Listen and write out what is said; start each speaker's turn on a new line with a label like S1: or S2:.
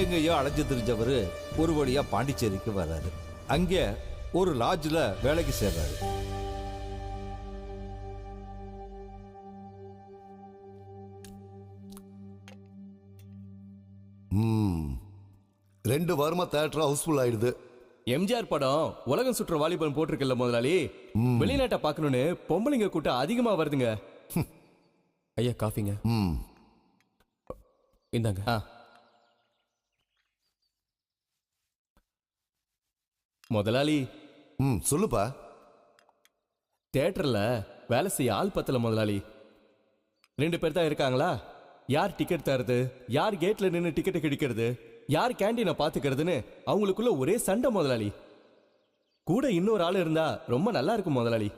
S1: எங்கெங்கேயோ அலைஞ்சு தெரிஞ்சவரு ஒரு வழியா பாண்டிச்சேரிக்கு வர்றாரு. அங்கே ஒரு லாட்ஜ்ல வேலைக்கு சேர்றாரு.
S2: ரெண்டு வாரமா தியேட்டர் ஹவுஸ்ஃபுல் ஆயிடுது.
S3: எம்ஜிஆர் படம் உலகம் சுற்ற வாலிபன் போட்டிருக்கல முதலாளி. வெளிநாட்டை பார்க்கணும்னு பொம்பளைங்க கூட்டம் அதிகமா வருதுங்க. ஐயா காஃபிங்க. இந்தாங்க. முதலாளி.
S2: சொல்லுப்பா.
S3: தியேட்டர்ல வேலை செய்ய ஆள் பத்தல முதலாளி. 2 பேர் தான் இருக்காங்களா? யார் டிக்கெட் தருது, யார் கேட்ல நின்று டிக்கெட் கிடைக்கிறது, யார் கேண்டீனை பாத்துக்கிறதுன்னு அவங்களுக்குள்ள ஒரே சண்டை முதலாளி. கூட இன்னொரு ஆள் இருந்தா ரொம்ப நல்லா இருக்கும் முதலாளி.